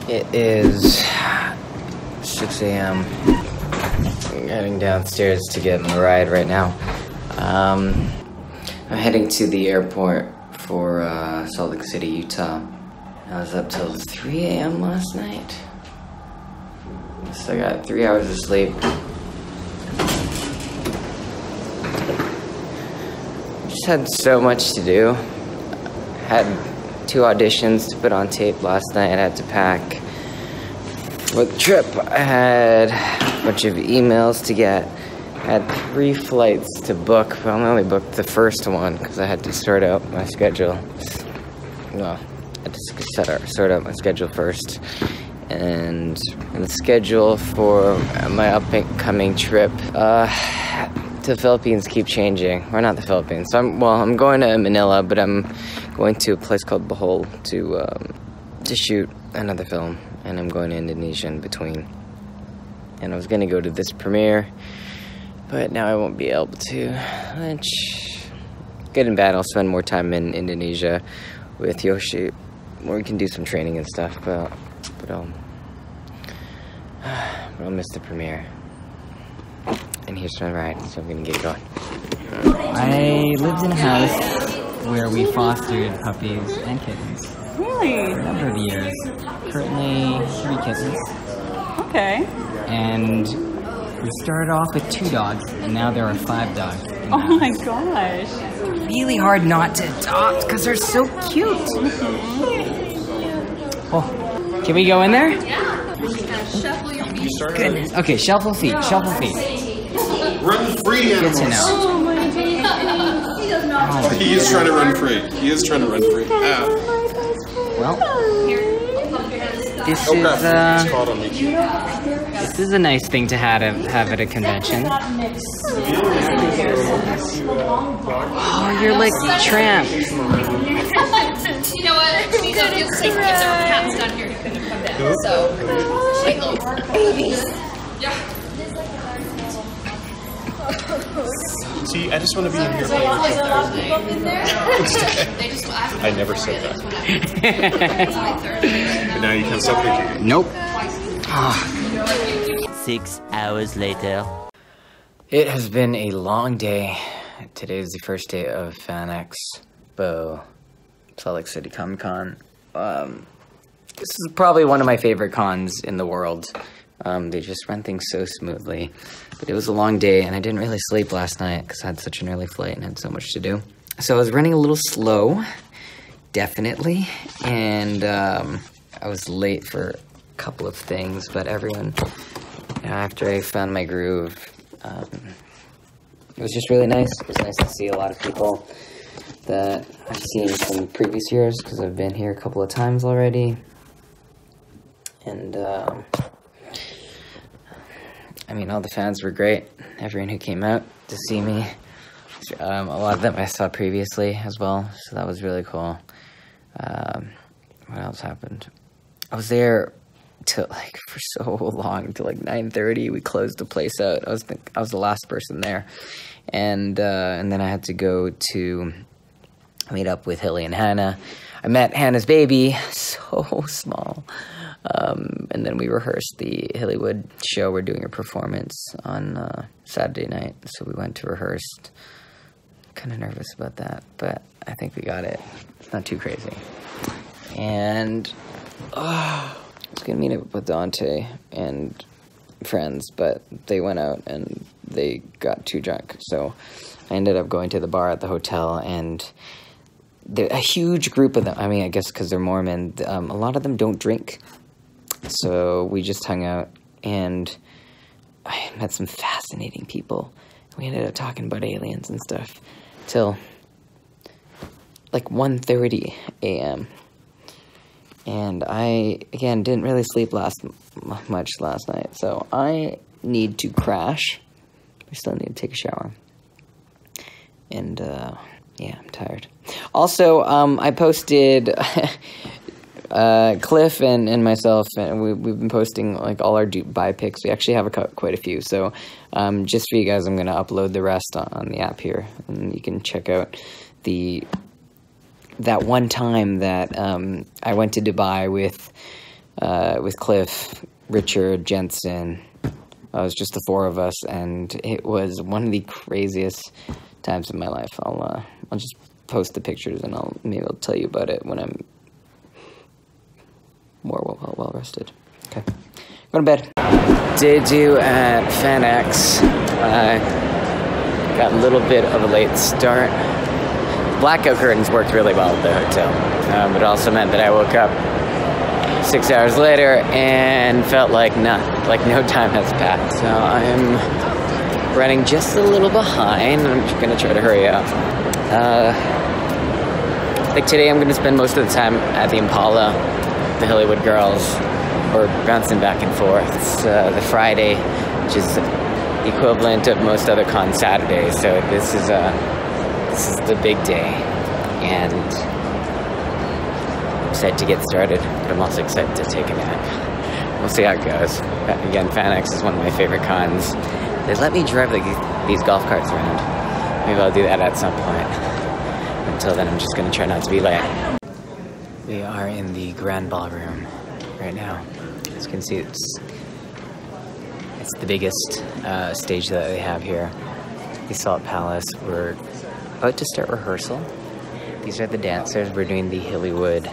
It is 6 a.m. I'm heading downstairs to get on a ride right now. I'm heading to the airport for Salt Lake City, Utah. I was up till 3 a.m. last night. So I got 3 hours of sleep. Just had so much to do. Had 2 auditions to put on tape last night. I had to pack. With the trip, I had a bunch of emails to get. I had 3 flights to book, but I only booked the first one because I had to sort out my schedule. Well, I had to sort out my schedule first. And the schedule for my upcoming trip to the Philippines keep changing. Or not the Philippines. I'm going to Manila, but I'm going to a place called Bohol to shoot another film. And I'm going to Indonesia in between. And I was going to go to this premiere, but now I won't be able to. Which, good and bad, I'll spend more time in Indonesia with Yoshi, where we can do some training and stuff, but I'll miss the premiere. And here's my ride, so I'm going to get going. I lived in a house where we fostered puppies and kittens. Really? For a number of years. Currently 3 kittens. Okay. And we started off with 2 dogs, and now there are 5 dogs. Oh my gosh. Really hard not to adopt because they're so cute. Oh, can we go in there? Yeah. Shuffle your feet. Goodness. Okay, shuffle feet. Shuffle feet. Run free, animals. Good to know. Oh my god. He does not. He is trying to run free. He is trying to run free. Well, this is a nice thing to have at a convention. Oh, you're like Tramp. You know what? We don't feel safe if there were cats down here. He couldn't have come down. So, shake little babies. Yeah. See, I just want to be in here. I never said that. But now you can't stop thinking. Nope. 6 hours later. It has been a long day. Today is the first day of FanX, Salt Lake City Comic Con. This is probably one of my favorite cons in the world. They just run things so smoothly. But it was a long day, and I didn't really sleep last night because I had such an early flight and had so much to do. So I was running a little slow, definitely, and I was late for a couple of things, but everyone, after I found my groove, it was just really nice. It was nice to see a lot of people that I've seen from previous years because I've been here a couple of times already. And, I mean, all the fans were great. Everyone who came out to see me. A lot of them I saw previously as well, so that was really cool. What else happened? I was there till for so long, till 9:30. We closed the place out. I was the last person there, and then I had to go to meet up with Hilly and Hannah. I met Hannah's baby, so small. And then we rehearsed the Hillywood show. We're doing a performance on Saturday night, so we went to rehearse. Kind of nervous about that, but I think we got it. It's not too crazy. And I was gonna meet up with Dante and friends, but they went out and they got too drunk, so I ended up going to the bar at the hotel, and a huge group of them, I mean, I guess because they're Mormon, a lot of them don't drink. So we just hung out, and I met some fascinating people. We ended up talking about aliens and stuff till 1:30 a.m. And I, again, didn't really sleep much last night, so I need to crash. I still need to take a shower. And, yeah, I'm tired. Also, I posted... Cliff and myself, and we've been posting all our Dubai pics. We actually have quite a few, so just for you guys, I'm gonna upload the rest on the app here, and you can check out that one time that I went to Dubai with with Cliff, Richard, Jensen. It was just the 4 of us, and it was one of the craziest times of my life. I'll just post the pictures, and maybe I'll tell you about it when I'm more well rested. Okay, go to bed. Day 2 at FanX. Got a little bit of a late start. Blackout curtains worked really well at the hotel, but it also meant that I woke up 6 hours later and felt like no time has passed. So I'm running just a little behind. I'm just gonna try to hurry up. Like today, I'm gonna spend most of the time at the Impala, the Hollywood Girls, or bouncing back and forth. It's the Friday, which is the equivalent of most other con Saturdays. So this is the big day, and I'm excited to get started, but I'm also excited to take a nap. We'll see how it goes. Again, FanX is one of my favorite cons. They let me drive these golf carts around. Maybe I'll do that at some point. Until then, I'm just going to try not to be late. We are in the Grand Ballroom right now. As you can see, it's the biggest stage that they have here. The Salt Palace. We're about to start rehearsal. These are the dancers. We're doing the Hollywood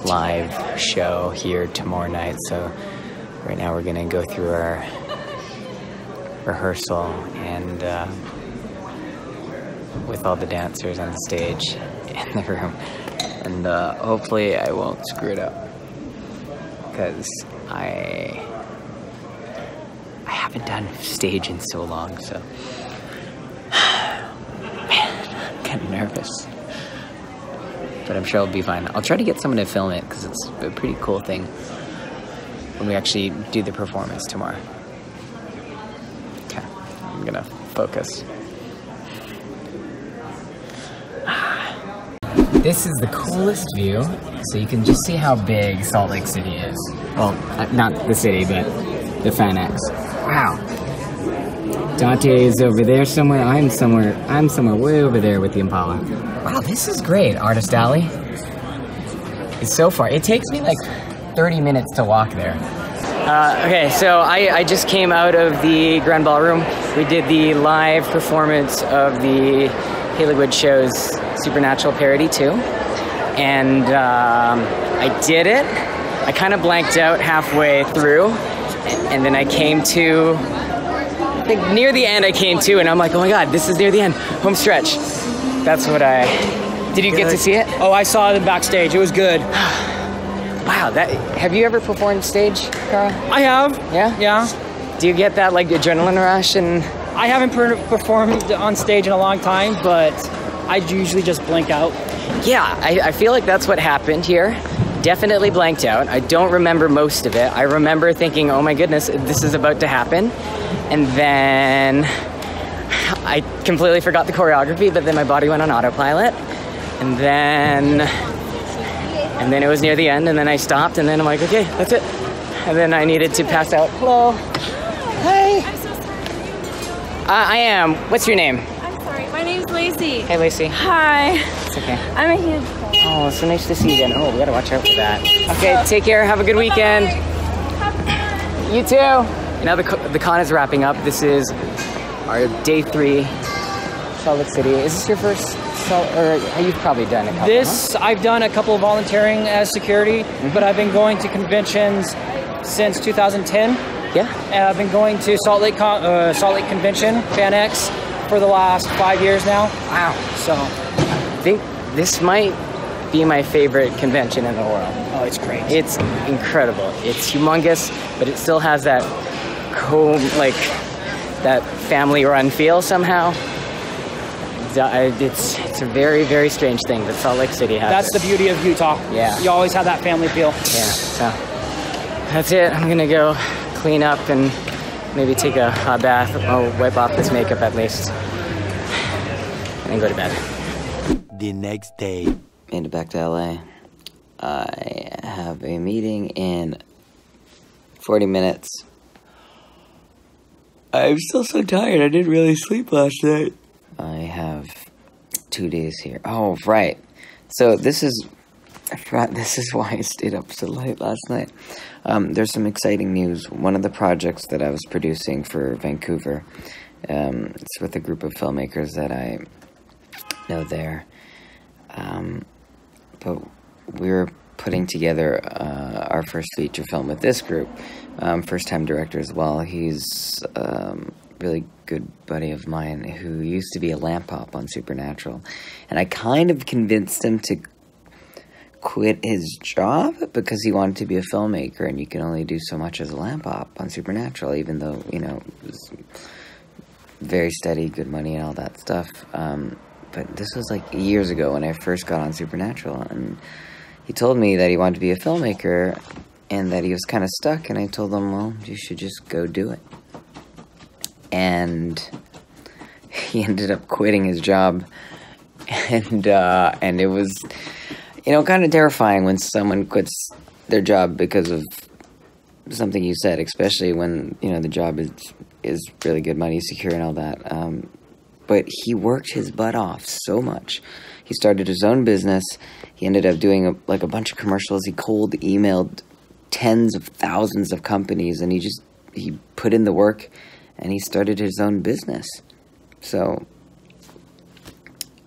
live show here tomorrow night. So right now we're going to go through our rehearsal and with all the dancers on the stage in the room. And hopefully I won't screw it up, because I haven't done stage in so long, so man, I'm kind of nervous, but I'm sure I'll be fine. I'll try to get someone to film it, because it's a pretty cool thing when we actually do the performance tomorrow. Okay, I'm gonna focus. This is the coolest view, so you can just see how big Salt Lake City is. Well, not the city, but the FanX. Wow. Dante is over there somewhere. I'm somewhere way over there with the Impala. Wow, this is great. Artist Alley. It's so far. It takes me like 30 minutes to walk there. Okay, so I just came out of the Grand Ballroom. We did the live performance of the Hollywood show's Supernatural parody too, and I did it. I kind of blanked out halfway through, and then I came to, I think near the end I came to, and I'm like, oh my god, this is near the end, home stretch. That's what did you get to see it? Oh, I saw it backstage, it was good. Wow, have you ever performed stage, Carl? I have. Yeah? Yeah. Do you get that like adrenaline rush? And I haven't performed on stage in a long time, but I usually just blink out. Yeah, I feel like that's what happened here. Definitely blanked out. I don't remember most of it. I remember thinking, oh my goodness, this is about to happen. And then I completely forgot the choreography, but then my body went on autopilot. And then it was near the end, and then I stopped, and then I'm like, okay, that's it. And then I needed to pass out. Hello. Hi. I'm so sorry. I am. What's your name? I'm sorry. My name's Lacey. Hey, Lacey. Hi. It's okay. I'm a huge fan. Oh, so nice to see you again. Oh, we gotta watch out for that. Okay, take care. Have a good weekend. Bye. You too. Now the con is wrapping up. This is our day 3, Salt Lake City. Is this your first or you've probably done a couple? I've done a couple of volunteering as security, but I've been going to conventions since 2010. Yeah. And I've been going to Salt Lake Convention, FanX, for the last 5 years now. Wow. So I think this might be my favorite convention in the world. Oh, it's great. It's incredible. It's humongous, but it still has that that family-run feel somehow. It's a very, very strange thing that Salt Lake City has. That's the beauty of Utah. Yeah. You always have that family feel. Yeah, so that's it. I'm gonna go clean up and maybe take a hot bath, or wipe off this makeup at least, and then go to bed. The next day. Made it back to LA. I have a meeting in 40 minutes. I'm still so tired. I didn't really sleep last night. I have 2 days here. Oh, right. So this is I forgot this is why I stayed up so late last night. There's some exciting news. One of the projects that I was producing for Vancouver, it's with a group of filmmakers that I know there. But we're putting together our first feature film with this group. First-time director as well. He's really good buddy of mine who used to be a lamp op on Supernatural. And I kind of convinced him to quit his job because he wanted to be a filmmaker, and you can only do so much as a lamp op on Supernatural, even though, you know, it was very steady, good money and all that stuff. But this was like years ago when I first got on Supernatural, and he told me that he wanted to be a filmmaker and that he was kind of stuck, and I told him, well, you should just go do it. And he ended up quitting his job, and it was, you know, kind of terrifying when someone quits their job because of something you said, especially when, you know, the job is really good money, secure and all that. But he worked his butt off so much. He started his own business. He ended up doing a bunch of commercials. He cold emailed tens of thousands of companies, and he put in the work, and he started his own business. So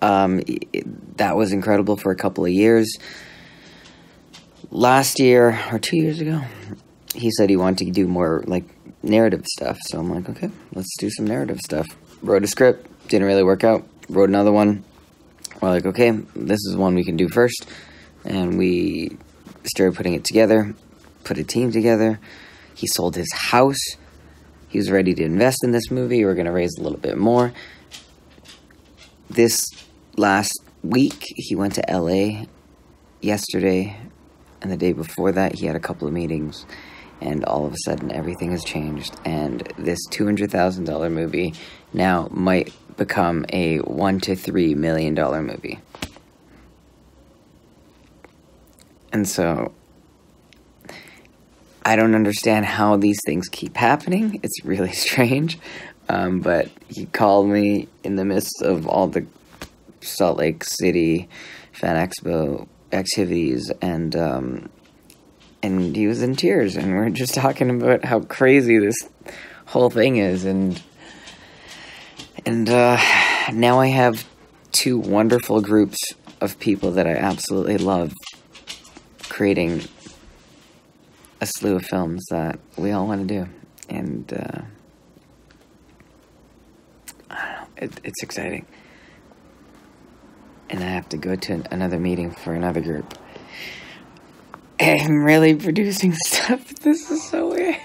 that was incredible for a couple of years. Last year, or 2 years ago, he said he wanted to do more, like, narrative stuff. So I'm like, okay, let's do some narrative stuff. Wrote a script, didn't really work out. Wrote another one. We're like, okay, this is one we can do first. And we started putting it together, put a team together. He sold his house. He was ready to invest in this movie. We're going to raise a little bit more. This last week, he went to LA yesterday, and the day before that, he had a couple of meetings, and all of a sudden, everything has changed, and this $200,000 movie now might become a $1 to $3 million movie. And so I don't understand how these things keep happening. It's really strange. But he called me in the midst of all the Salt Lake City Fan Expo activities, and he was in tears, and we're just talking about how crazy this whole thing is, and now I have two wonderful groups of people that I absolutely love creating a slew of films that we all want to do, and I don't know, it's exciting. And I have to go to another meeting for another group. I'm really producing stuff. This is so weird.